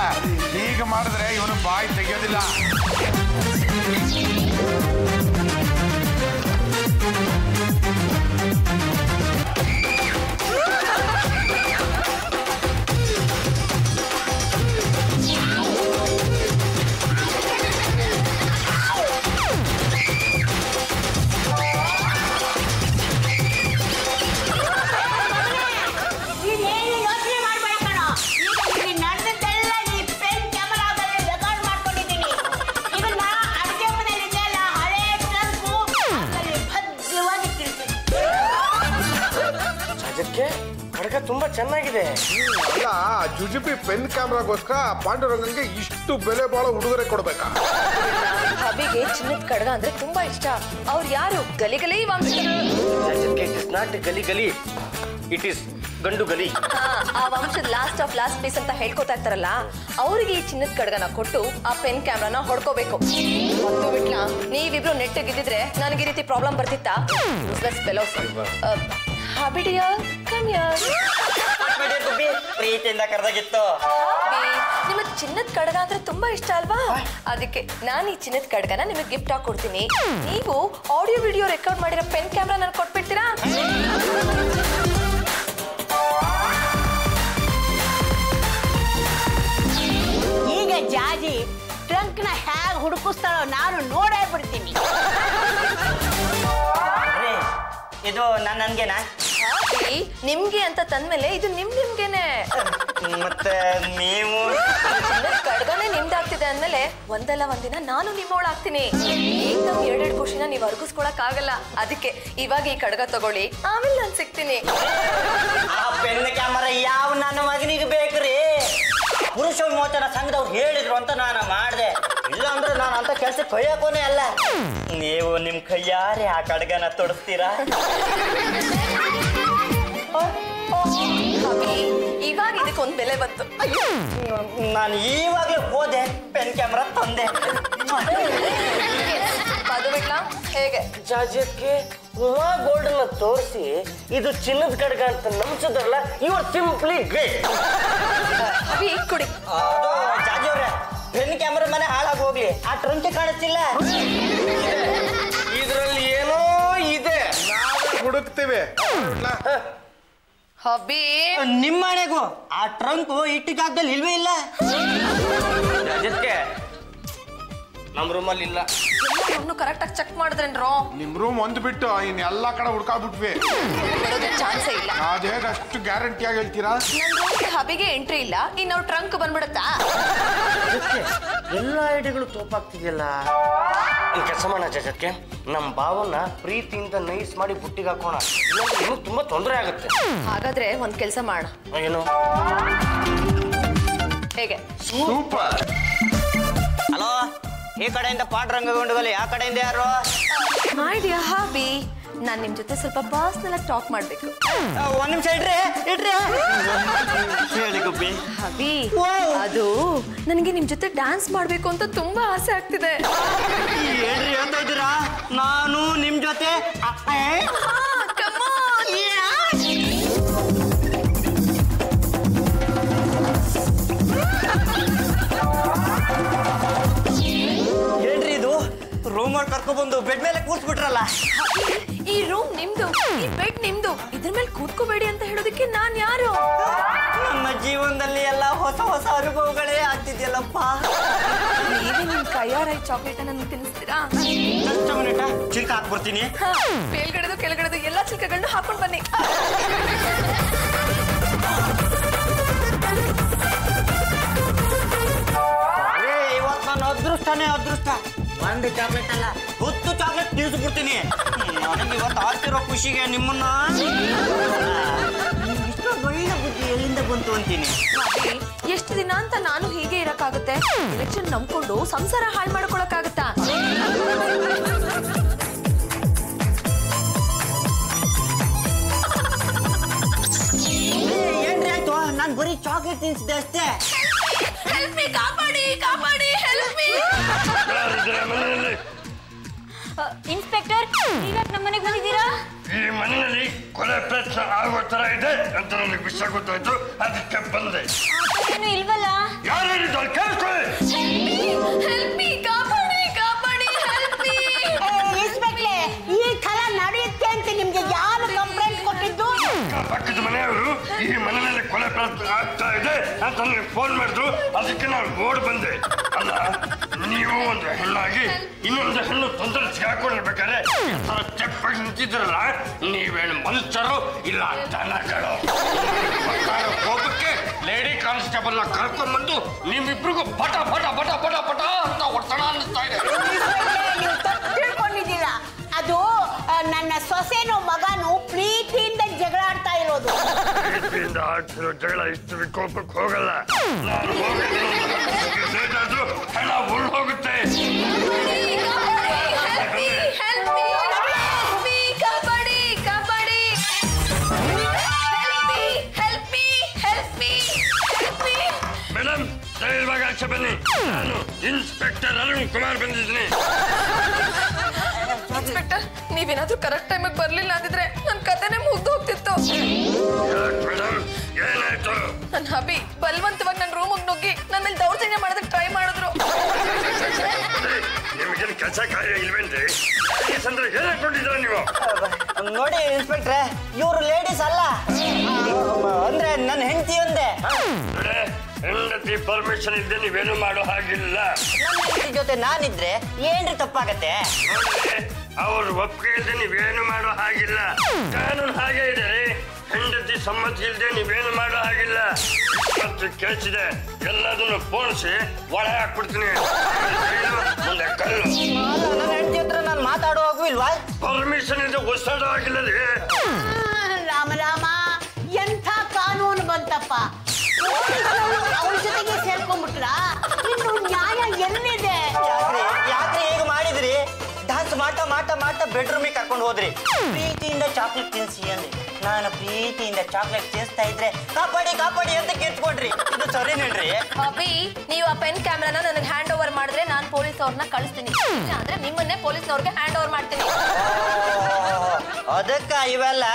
ಹೀಗೆ ಮಾಡಿದ್ರೆ ಇವನು ಬಾಯಿ ತೆಗೆಯೋದಿಲ್ಲ. ನೀನೇನು ಯೋಚನೆ ಮಾಡ್ಬೇಡ ಕಣೋ. ಈಗ ಇಲ್ಲಿ ನಡೆದದ್ದೆಲ್ಲ ಈ ಪೆನ್ ಕ್ಯಾಮರಾದಲ್ಲಿ ರೆಕಾರ್ಡ್ ಮಾಡ್ಕೊಂಡಿದ್ದೀನಿ. ಇದನ್ನ ಅಡುಗೆ ಮನೆಯಲ್ಲಿದೆಯಲ್ಲ ಹಳೆ ಟ್ರಂಕು, ಅದರಲ್ಲಿ ಭದ್ರವಾಗಿ ಇಟ್ಟಿರ್ತೀನಿ. ಅದಕ್ಕೆ ಖಡ್ಗ ತುಂಬಾ ಚೆನ್ನಾಗಿದೆ. ಅಲ್ಲ, ಜುಜುಬಿ ಪೆನ್ ಕ್ಯಾಮ್ರಾಗೋಸ್ಕರ ಪಾಂಡುರಂಗಂಗೆ ಇಷ್ಟು ಬೆಲೆ ಬಾಳೋ ಉಡುಗೊರೆ ಕೊಡ್ಬೇಕಾ? ಹಬಿಗೆ ಚಿನ್ನದ ಕಡಗ ಅಂದ್ರೆ ತುಂಬಾ ಇಷ್ಟ. ಅವ್ರು ಯಾರು? ಗಲಿಗಲಿ ವಂಶದವರು. It is not Gali Gali, it is Gandu Gali. ಆ ವಂಶದ ಲಾಸ್ಟ್ ಆಫ್ ಲಾಸ್ಟ್ ಪೀಸ್ ಅಂತ ಹೇಳ್ಕೊತಾ ಇರ್ತಾರಲ್ಲ, ಅವ್ರಿಗೆ ಈ ಚಿನ್ನದ ಕಡಗನ ಕೊಟ್ಟು ಆ ಪೆನ್ ಕ್ಯಾಮ್ರಾನ ಹೊಡ್ಕೋಬೇಕು. ಮತ್ತು ಬಿಟ್ಲ, ನೀವಿಬ್ರು ನೆಟ್ಟಿಗಿದ್ದಿದ್ರೆ ನನಗೆ ಈ ರೀತಿ ಪ್ರಾಬ್ಲಮ್ ಬರ್ತಿತ್ತಾ? ಹಬಿಡಿಯ ಕಮಿಯರ್. ಪ್ರೀತಿಯಿಂದ ಕರೆದಾಗಿತ್ತು. ನಿಮಗ್ ಚಿನ್ನದ ಕಡಗ ಅಂದ್ರೆ ತುಂಬಾ ಇಷ್ಟ ಅಲ್ವಾ? ಅದಕ್ಕೆ ನಾನು ಈ ಚಿನ್ನದ ಕಡಗನ ನಿಮಗೆ ಗಿಫ್ಟ್ ಆಗಿ ಕೊಡ್ತೀನಿ. ನೀವು ಆಡಿಯೋ ವಿಡಿಯೋ ರೆಕಾರ್ಡ್ ಮಾಡಿರೋ ಪೆನ್ ಕ್ಯಾಮ್ರಾ ನನ್ಗೆ ಕೊಟ್ಬಿಡ್ತೀರಾ? ಈಗ ಜಾಜಿ ಟ್ರಂಕ್ನ ಹೇಗೆ ಹುಡುಕಿಸ್ತಾಳೋ ನಾನು ನೋಡೇ ಬಿಡ್ತೀನಿ. ಇದು ನನ್ಗೆನಾ? ನಿಮ್ಗೆ ಅಂತ ತಂದ್ಮೇಲೆ ಇದು ನಿಮ್ಗೆನೆ. ಮತ್ತೆ ನೀವು ಕಡ್ಗನೆ ನಿಮ್ದಾಗ್ತಿದೆ ಅಂದ್ಮೇಲೆ ಒಂದಲ್ಲ ಒಂದಿನ ನಾನು ನಿಮ್ಮವಳಾಗ್ತೀನಿ. ಈಗ ನಮ್ 2 ಖುಷಿನ ನೀವ್ ಅರ್ಗಿಸ್ಕೊಳಕ್ ಆಗಲ್ಲ. ಅದಕ್ಕೆ ಇವಾಗ ಈ ಕಡ್ಗ ತಗೊಳ್ಳಿ, ಆಮೇಲೆ ನಾನು ಸಿಗ್ತೀನಿ. ಆ ಪೆನ್ ಕ್ಯಾಮರಾ ಯಾವ ನನ್ನ ಮಗನಿಗೆ ಬೇಕ್ರಿ? ಪುರುಷ ವಿಮೋಚನಾ ಸಂಘದವ್ರು ಹೇಳಿದ್ರು ಅಂತ ನಾನು ಮಾಡಿದೆ. ಇಲ್ಲ ಅಂದ್ರೆ ನಾನು ಅಂತ ಕೆಲಸ ಕೈಯಾಕೋನೆ ಅಲ್ಲ. ನೀವು ನಿಮ್ ಕೈಯಾರೆ ಆ ಕಡ್ಗನ ತೊಡಸ್ತೀರಾ? ಇವಾಗ ಇದಕ್ಕೊಂದು ಬೆಲೆ ಬಂತು. ನಾನು ಈವಾಗಲೇ ಹೋದೆ, ಪೆನ್ ಕ್ಯಾಮ್ರಾ ತಂದೆ. ಅದು ಬಿಡ್ಲಾ ಹೇಗೆ? ಜಾಜಕ್ಕೆ ಉಮಾ ಗೋಲ್ಡನ್ನ ತೋರಿಸಿ ಇದು ಚಿನ್ನದ ಕಡ್ಗ ಅಂತ ನಂಬಿಸಿದ್ರಲ್ಲ, ಯು ಆರ್ ಸಿಂಪ್ಲಿ ಗ್ರೇಟ್. ಕುಡಿ. ಜಾಜಿ ಅವ್ರೆ, ಪೆನ್ ಕ್ಯಾಮ್ರಾ ಮನೆ ಹಾಳಾಗಿ ಹೋಗ್ಲಿ, ಆ ಟ್ರಂಕ್ ಕಾಣಿಸ್ತಿಲ್ಲ. ಇದ್ರಲ್ಲಿ ಏನೋ ಇದೆ, ಹುಡುಕ್ತೇವೆ. ಹಬಿ ನಿಮ್ಮ ಮನೆಗೂ ಆ ಟ್ರಂಕ್ ಇಟ್ಟಿಗಾಗ್ದಲ್ಲಿ ಇಲ್ವೇ ಇಲ್ಲ. ಜಾಜಕ್ಕೆ ನಮ್ ರೂಮಲ್ಲಿ ಇಲ್ಲ. ಕರೆಕ್ಟ್ ಆಗಿ ಚೆಕ್ ಮಾಡಿದ್ರೇನ್ರೋ? ನಿಮ್ ರೂಮ್ ಒಂದು ಬಿಟ್ಟು ಇನ್ ಎಲ್ಲಾ ಕಡೆ ಹುಡ್ಕಾಬಿಟ್ವಿ. ಚಾನ್ಸೇ ಇಲ್ಲ. ಅದ್ ಹೇಗ ಅಷ್ಟು ಗ್ಯಾರಂಟಿ ಆಗಿ ಹೇಳ್ತೀರಾ? ನನ್ ರೂಮ್ಗೆ ಹಬಿಗೆ ಎಂಟ್ರಿ ಇಲ್ಲ, ಇನ್ನು ಟ್ರಂಕ್ ಬಂದ್ಬಿಡುತ್ತಾ? ಎಲ್ಲ ಐಡಿಗಳು ತೋಪಾಗ್ತಿದೆಯಲ್ಲ. ಒಂದ್ ಕೆಲಸ ಮಾಡೋಣ ಜಜಕ್ಕೆ, ನಮ್ ಭಾವನ ಪ್ರೀತಿಯಿಂದ ನೈಸ್ ಮಾಡಿ ಬುಟ್ಟಿಗೆ ಹಾಕೋಣ. ಇನ್ನು ತುಂಬಾ ತೊಂದರೆ ಆಗುತ್ತೆ. ಹಾಗಾದ್ರೆ ಒಂದ್ ಕೆಲಸ ಮಾಡ. ಏನು? ಹೇಗೆ? ಸೂಪರ್. ಹಲೋ, ಈ ಕಡೆಯಿಂದ ಪಾಂಡುರಂಗ ಗುಂಡುಗಲಿ, ಆ ಕಡೆಯಿಂದ ಯಾರು? ಮೈ ಡಿಯರ್ ಹಬಿ, ನಾನ್ ನಿಮ್ ಜೊತೆ ಸ್ವಲ್ಪ ಪರ್ಸನಲ್ ಆಗಿ ಟಾಕ್ ಮಾಡ್ಬೇಕು. ಒಂದ್ ನಿಮಿಷ ಇಡ್ರಿ. ಹೇಳಿ ಗುಬ್ಬಿ. ಹಬಿ, ಅದು ನನಗೆ ನಿಮ್ ಜೊತೆ ಡ್ಯಾನ್ಸ್ ಮಾಡ್ಬೇಕು ಅಂತ ತುಂಬಾ ಆಸೆ ಆಗ್ತಿದೆ. ಏನ್ರಿ ಹೇಳ್ತಾ ಇದ್ದೀರಾ? ನಾನು ನಿಮ್ ಜೊತೆ ಏನ್ರಿ ಇದು? ರೂಮಲ್ಲಿ ಕರ್ಕೊಬಂದು ಬೆಡ್ ಮೇಲೆ ಕೂರ್ಸ್ಬಿಟ್ರಲ್ಲ. ಈ ರೂಮ್ ನಿಮ್ದು, ಈ ಬೆಡ್ ನಿಮ್ದು, ಇದ್ರ ಮೇಲೆ ಕೂತ್ಕೋಬೇಡಿ ಅಂತ ಹೇಳೋದಕ್ಕೆ ನಾನ್ ಯಾರು? ನಮ್ಮ ಜೀವನದಲ್ಲಿ ಎಲ್ಲ ಹೊಸ ಹೊಸ ಅನುಭವಗಳೇ ಆಗ್ತಿದ್ಯಲ್ಲಪ್ಪ. ನೀವೇ ನಿಮ್ ಕೈಯಾರ ಚಾಕ್ಲೇಟ್ ನನ್ಗೆ ತಿನ್ನಿಸ್ತೀರಾ? ಚಿಲ್ಕ ಹಾಕ್ಬಿಡ್ತೀನಿ. ಮೇಲ್ಗಡೆದು ಕೆಳಗಡೆದು ಎಲ್ಲಾ ಚಿಲ್ಕಗಳನ್ನ ಹಾಕೊಂಡ್ ಬನ್ನಿ. ಇವತ್ತು ನನ್ನ ಅದೃಷ್ಟ. ಒಂದು ಚಾಕ್ಲೇಟ್ ಅಲ್ಲ, 10 ಚಾಕ್ಲೇಟ್ ತಿನ್ನಿಸ್ಬಿಡ್ತೀನಿ. ನನಗೆ ಇವತ್ತು ಆಗ್ತಿರೋ ಖುಷಿಗೆ ನಿಮ್ಮನ್ನ ಇಷ್ಟೊಂದು ಒಳ್ಳೆ ಬುದ್ಧಿ ಎಲ್ಲಿಂದ ಬಂತು ಅಂತೀನಿ. ಎಷ್ಟು ದಿನ ಅಂತ ನಾನು ಹೀಗೆ ಇರಕ್ಕಾಗುತ್ತೆ? ಎಲೆಕ್ಷನ್ ನಂಬ್ಕೊಂಡು ಸಂಸಾರ ಹಾಳು ಮಾಡ್ಕೊಳಕ್ಕಾಗತ್ತಾ? ಏನ್ರಿ ಆಯ್ತು? ನಾನು ಬರೀ ಚಾಕ್ಲೇಟ್ ತಿನ್ಸಿದೆ ಅಷ್ಟೇ. ಹೆಲ್ಪ್ ಮೀ, ಕಾಪಾಡಿ, ಹೆಲ್ಪ್ ಮೀ. ಇನ್ಸ್ಪೆಕ್ಟರ್, ನೀವ್ಯಾಕೆ ನಮ್ಮ ಮನೆಗೆ ಬಂದಿದ್ದೀರಾ? ಈ ಮನೆಯಲ್ಲಿ ಕೊಲೆ ಪ್ರಯತ್ನ ಆಗೋ ತರ ಇದೆ ಅಂತ ನನಗೆ ವಿಷಯ ಗೊತ್ತಾಯ್ತು, ಅದಕ್ಕೆ ಬಂದೆ. ಏನು ಇಲ್ವಲ್ಲ? ಯಾರು ಹೇಳಿದ್ರು? ಕೇಳ್ಕೊಳ್ಳಿ. ಹೆಲ್ಪ್ ಮೀ, ಕಾಪಾಡಿ, ಹೆಲ್ಪ್ ಮೀ. ಇನ್ಸ್ಪೆಕ್ಟ್ರೆ, ಈ ತರ ನಡೆಯುತ್ತೆ ಅಂತ ನಿಮ್ಗೆ ಯಾರು ಕಂಪ್ಲೇಂಟ್ ಕೊಟ್ಟಿದ್ದು? ಪಕ್ಕದ ಮನೆಯವರು ಈ ಮನೆಯಲ್ಲಿ ಕೊಲೆ ಪ್ರಯತ್ನ ಆಗ್ತಾ ಇದೆ ಅಂತ ನನಗೆ ಫೋನ್ ಮಾಡಿದ್ರು, ಅದಕ್ಕೆ ನಾನು ಓಡ್ ಬಂದೆ. ಅಲ್ಲ, ನೀವು ಒಂದು ಹೆಣ್ಣಾಗಿ ಇನ್ನೊಂದು ಹೆಣ್ಣು ತೊಂದರೆ ಸಿಗಾಕೊಂಡಿರ್ಬೇಕಾದ್ರೆ ಈ ತರ ಚೆಪ್ಪಾಗಿ ನಿಂತಿದ್ರಲ್ಲ, ನೀವೇನು ಮನುಷ್ಯರು ಇಲ್ಲ ದನಗಳು? ಕೋಪಕ್ಕೆ ಲೇಡಿ ಕಾನ್ಸ್ಟೇಬಲ್ ನ ಕರ್ಕೊಂಡ್ಬಂದು ನಿಮ್ಮಿಬ್ರಿಗೂ ಪಟ ಪಟ ಪಟ ಪಟ ಪಟ ಅಂತ ಹೊಡ್ತಣ ಅನ್ನಿಸ್ತಾ ಇದೆ. ನೀವು ತಪ್ಪು ತಿಳ್ಕೊಂಡಿದ್ದೀರಾ. ಅದು ನನ್ನ ಸೊಸೆನೋ ಮಗನು ಪ್ರೀತಿಯಿಂದ ಜಗಳ ಆಡ್ತಾ ಇರೋದು. ಪ್ರೀತಿಯಿಂದ ಆಡ್ತಿರೋ ಜಗಳ ಇಷ್ಟು ವಿಕೋಪಕ್ಕೆ ಹೋಗಲ್ಲ. ನಾನು ಹೋಗಿದ್ರು ಹಣ ಉಳ್ಳು ಹೋಗುತ್ತೆ. ಮೇಡಮ್, ಧೈರ್ಯವಾಗಿ ಆಚೆ ಬನ್ನಿ. ನಾನು ಇನ್ಸ್ಪೆಕ್ಟರ್ ಅರುಣ್ ಕುಮಾರ್ ಬಂದಿದ್ದೀನಿ. ಇನ್ಸ್ಪೆಕ್ಟರ್, ನೀವೇನಾದ್ರೂ ಕರೆಕ್ಟ್ ಟೈಮಿಗೆ ಬರ್ಲಿಲ್ಲ ಅಂದಿದ್ರೆ ನನ್ನ ಕಥೆನೇ ಮುಗ್ದು ಹೋಗ್ತಿತ್ತು. ಮೇಡಮ್, ಏನಾಯ್ತು? ನನ್ನ ಹಬಿ ಬಲವಂತವಾಗಿ ನನ್ನ ರೂಮಿಗೆ ನುಗ್ಗಿ ನನ್ನ ಮೇಲೆ ದೌರ್ಜನ್ಯ ಮಾಡೋದಕ್ಕೆ ಟ್ರೈ ಮಾಡಿದ್ರು. ನಿಮಗೇನು ಕೆಲಸ ಕಾರ್ಯ ಇಲ್ವೇನ್ರಿ? ಅಂದ್ರೆ ಏನ್ ಹಾಕೊಂಡಿದ್ರ ನೀವು? ನೋಡಿ ಇನ್ಸ್ಪೆಕ್ಟ್ರೆ, ಇವರು ಲೇಡೀಸ್ ಅಲ್ಲ, ಅಂದ್ರೆ ನನ್ನ ಹೆಂಡತಿ ಒಂದೇ. ಹೆಂಡತಿ ಪರ್ಮಿಷನ್ ಇದ್ದೆ ನೀವೇನು ಮಾಡೋ ಹಾಗಿಲ್ಲ. ನನ್ನ ಹೆಂಡತಿ ಜೊತೆ ನಾನಿದ್ರೆ ಏನ್ರಿ ತಪ್ಪಾಗತ್ತೆ? ಅವ್ರ ಒಪ್ಪಿಗೆ ಇಲ್ಲದೆ ನೀವೇನು ಮಾಡೋ ಹಾಗಿಲ್ಲ. ಕಾನೂನು ಹಾಗೆ ಇದೆ ರೀ. ಹೆಂಡತಿ ಸಮ್ಮತಿ ಇಲ್ಲದೆ ನೀವೇನು ಮಾಡೋ ಹಾಗಿಲ್ಲ. ಇಪ್ಪತ್ತು ಕೇಸ್ ಇದೆ, ಎಲ್ಲದನ್ನು ಪೋಣಿಸಿ ಒಳಗೆ ಹಾಕ್ಬಿಡ್ತೀನಿ. ಮುಂದೆ ಕಲ್ಲು. ನನ್ನ ಹೆಂಡತಿ ಹತ್ರ ನಾನು ಮಾತಾಡುವಾಗೂ ಇಲ್ವಾ? ಪರ್ಮಿಷನ್ ಇದೆ, ಹೊಸಾಡೋ ಆಗಿಲ್ಲದೆ. ರಾಮ ಎಂಥ ಕಾನೂನು ಬಂತಪ್ಪ. ಅವ್ರ ಜೊತೆಗೆ ಸೇರ್ಕೊಂಡ್ಬಿಟ್ರ ಇನ್ನು ನ್ಯಾಯ ಎಲ್ಲಿದೆ? ಯಾಕ್ರಿ ಹೇಗೆ ಮಾಡಿದ್ರಿ? ಡಾನ್ಸ್ ಮಾಡ್ತಾ ಬೆಡ್ರೂಮಿಗೆ ಕರ್ಕೊಂಡು ಹೋದ್ರಿ. ಪ್ರೀತಿಯಿಂದ ಚಾಕ್ಲೇಟ್ ತಿನ್ಸಿ ಅಂದ್ರಿ. ನಾನು ಪ್ರೀತಿಯಿಂದ ಚಾಕ್ಲೇಟ್ ತಿನ್ಸ್ತಾ ಇದ್ರೆ ಕಾಪಾಡಿ ಅಂತ ಕಿರ್ಚ್ಕೊಂಡ್ರಿ. ಇದು ಸರಿ ನೋಡ್ರಿ. ಅಭಿ, ನೀವು ಆ ಪೆನ್ ಕ್ಯಾಮ್ರಾನ ನನಗೆ ಹ್ಯಾಂಡ್ ಓವರ್ ಮಾಡಿದ್ರೆ ನಾನು ಪೊಲೀಸ್ ಅವ್ರನ್ನ ಕಳಿಸ್ತೀನಿ. ಅಂದ್ರೆ ನಿಮ್ಮನ್ನೇ ಪೊಲೀಸ್ನವ್ರಿಗೆ ಹ್ಯಾಂಡ್ ಓವರ್ ಮಾಡ್ತೀನಿ. ಅದಕ್ಕ ಇವೆಲ್ಲ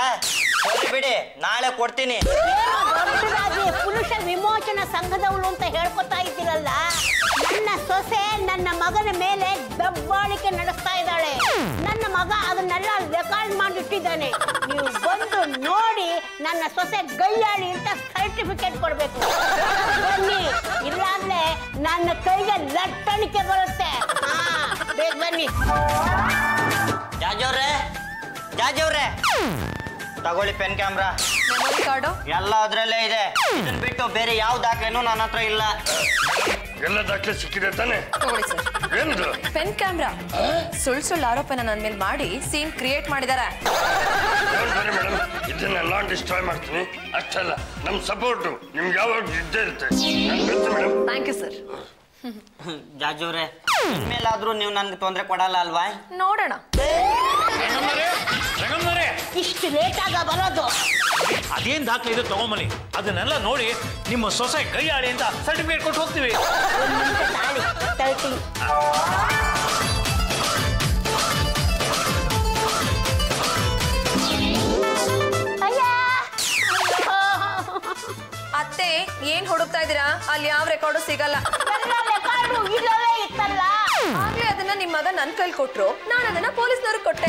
ಸರಿ ಬಿಡಿ, ನಾಳೆ ಕೊಡ್ತೀನಿ. ದೊಡ್ಡದಾಗಿ ಪುರುಷ ವಿಮೋಚನಾ ಸಂಘದವಳು ಅಂತ ಹೇಳ್ಕೊತಾ ಇದ್ದೀರಲ್ಲ. ನನ್ನ ಸೊಸೆ ನನ್ನ ಮಗನ ಮೇಲೆ ದಬ್ಬಾಳಿಕೆ ನಡೆಸ್ತಾ ಇದ್ದಾಳೆ. ನನ್ನ ಮಗ ಅದನ್ನೆಲ್ಲ ರೆಕಾರ್ಡ್ ಮಾಡಿಟ್ಟಿದ್ದಾನೆ. ನೀವು ಬಂದು ನೋಡಿ ನನ್ನ ಸೊಸೆ ಗೈಯಾಳಿ ಅಂತ ಸರ್ಟಿಫಿಕೇಟ್ ಕೊಡ್ಬೇಕು. ಬನ್ನಿ, ಇಲ್ಲಾಂದ್ರೆ ನನ್ನ ಕೈಗೆ ಲಟ್ಟಣಿಕೆ ಬರುತ್ತೆ. ಬೇಗ ಬನ್ನಿ. ಜಾಜವ್ರೆ ತಗೊಳ್ಳಿ ಪೆನ್ ಕ್ಯಾಮ್ರಾ. ಮೆಮೊರಿ ಕಾರ್ಡು ಎಲ್ಲ ಅದ್ರಲ್ಲೇ ಇದೆ. ಇದನ್ನ ಬಿಟ್ಟು ಬೇರೆ ಯಾವ ದಾಖಲೆನೂ ನನ್ನ ಹತ್ರ ಇಲ್ಲ. ಎಲ್ಲ ದಾಖಲೆ ಸಿಕ್ಕಿದೆ ತಾನೆ? ತಗೊಳ್ಳಿ ಸರ್. ಏನದು? Pen camera. ಸುಳ್ಳು ಆರೋಪನ ನನ್ನ ಮೇಲೆ ಮಾಡಿ ಸೀನ್ ಕ್ರಿಯೇಟ್ ಮಾಡಿದ್ದಾರೆ. ಮೇಡಮ್, ಇದನ್ನೆಲ್ಲ ಡಿಸ್ಟ್ರಾಯ್ ಮಾಡ್ತೀನಿ. ಅಷ್ಟಲ್ಲ, ನಮ್ಮ ಸಪೋರ್ಟು ನಿಮ್ಗೆ ಯಾವಾಗ ಇದ್ದೇ ಇರುತ್ತೆ. Madam, thank you sir. ಜಾಜವ್ರೆ, ಇನ್ಮೇಲಾದ್ರೂ ನೀವು ನನ್ಗೆ ತೊಂದರೆ ಕೊಡಲ್ಲ ಅಲ್ವಾ? ನೋಡೋಣ. ಇಷ್ಟು ಲೇಟ್ ಆಗ ಬರೋದು? ಅದೇನ್ ದಾಖಲೆ ಇದೆ ತಗೊಂಬನಿ. ಅದನ್ನೆಲ್ಲ ನೋಡಿ ನಿಮ್ಮ ಸೊಸೆ ಕೈಯಾಳಿ ಅಂತ ಸರ್ಟಿಫಿಕೇಟ್ ಕೊಟ್ಟು ಹೋಗ್ತೀವಿ. ಅತ್ತೆ, ಏನ್ ಹುಡುಕ್ತಾ ಇದ್ದೀರಾ? ಅಲ್ಲಿ ಯಾವ ರೆಕಾರ್ಡು ಸಿಗಲ್ಲ. ಇಲ್ಲವೇ ಇತ್ತಲ್ಲ. ಆಗ್ಲೇ ಅದನ್ನ ನಿಮ್ ಮಗ ನನ್ ಕೈಲಿ ಕೊಟ್ರು, ನಾನು ಅದನ್ನ ಪೊಲೀಸ್ನವ್ರಿಗೆ ಕೊಟ್ಟೆ.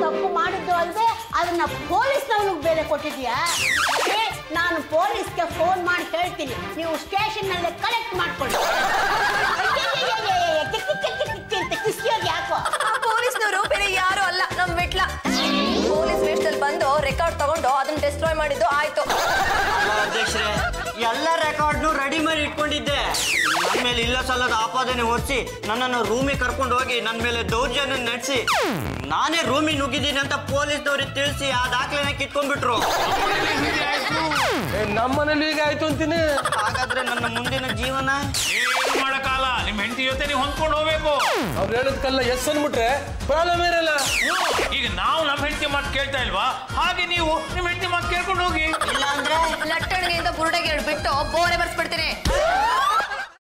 ತಪ್ಪು ಮಾಡಿದ್ದು ಅಲ್ದೆ ಅದನ್ನ ಪೊಲೀಸ್ನವ್ರಿಗೆ ಬೇರೆ ಕೊಟ್ಟಿದ್ಯಾ? ನಾನು ಪೊಲೀಸ್ಗೆ ಫೋನ್ ಮಾಡಿ ಹೇಳ್ತೀನಿ, ನೀವು ಸ್ಟೇಷನ್ ನಲ್ಲೇ ಕಲೆಕ್ಟ್ ಮಾಡ್ಕೊಳ್ಳಿ. ಯಾಕೋ ಪೊಲೀಸ್ನವರು ಬೇರೆ ಯಾರು ಅಲ್ಲ, ನಮ್ ವಿಟ್ಲ. ಪೊಲೀಸ್ ವೇಷದಲ್ಲಿ ಬಂದು ರೆಕಾರ್ಡ್ ತಗೊಂಡು ಅದನ್ನ ಡಿಸ್ಟ್ರಾಯ್ ಮಾಡಿದ್ದು ಆಯ್ತು. ಅಧ್ಯಕ್ಷರೇ, ಎಲ್ಲ ರೆಕಾರ್ಡ್ನು ರೆಡಿ ಮಾಡಿ ಇಟ್ಕೊಂಡಿದ್ದೆ. ನನ್ನ ಮೇಲೆ ಇಲ್ಲ ಸಲ್ಲದ ಆಪಾದನೆ ಹೊರಿಸಿ ನನ್ನನ್ನು ರೂಮಿಗೆ ಕರ್ಕೊಂಡು ಹೋಗಿ ನನ್ನ ಮೇಲೆ ದೌರ್ಜನ್ಯ ನಡೆಸಿ ನಾನೇ ರೂಮಿಗೆ ನುಗ್ಗಿದ್ದೀನಿ ಅಂತ ಪೊಲೀಸ್ನವ್ರಿಗೆ ತಿಳಿಸಿ ಆ ದಾಖಲೆನ ಕಿತ್ಕೊಂಡ್ಬಿಟ್ರು. ನಮ್ಮನೇಲಿ ಈಗ ಆಯ್ತು ಅಂತೀನಿ. ಹಾಗಾದ್ರೆ ನನ್ನ ಮುಂದಿನ ಜೀವನ ಏನು ಮಾಡಕ್ಕಾಗಲ್ಲ. ನಿಮ್ಮ ಹೆಂಡತಿ ಜೊತೆ ನೀವು ಹೊಂದ್ಕೊಂಡು ಹೋಗ್ಬೇಕು. ಅವ್ರು ಹೇಳೋದಕ್ಕೆಲ್ಲ ಎಸ್ ಅಂದ್ಬಿಟ್ರೆ ಪ್ರಾಬ್ಲಮ್ ಇರಲ್ಲ. ಈಗ ನಾವು ನಮ್ಮ ಹೆಂಡತಿ ಮಾತು ಕೇಳ್ತಾ ಇಲ್ವಾ? ಹಾಗೆ ನೀವು ನಿಮ್ಮ ಹೆಂಡತಿ ಮಾತು ಕೇಳ್ಕೊಂಡು ಹೋಗಿ. ಇಲ್ಲ ಅಂದ್ರೆ ಲಟ್ಟಣಿಗೆಯಿಂದ ಬುರುಡೆಗೆ ಬಿಟ್ಟು ಬೋರೆ ಬರ್ಸ್ಬಿಡ್ತೀನಿ.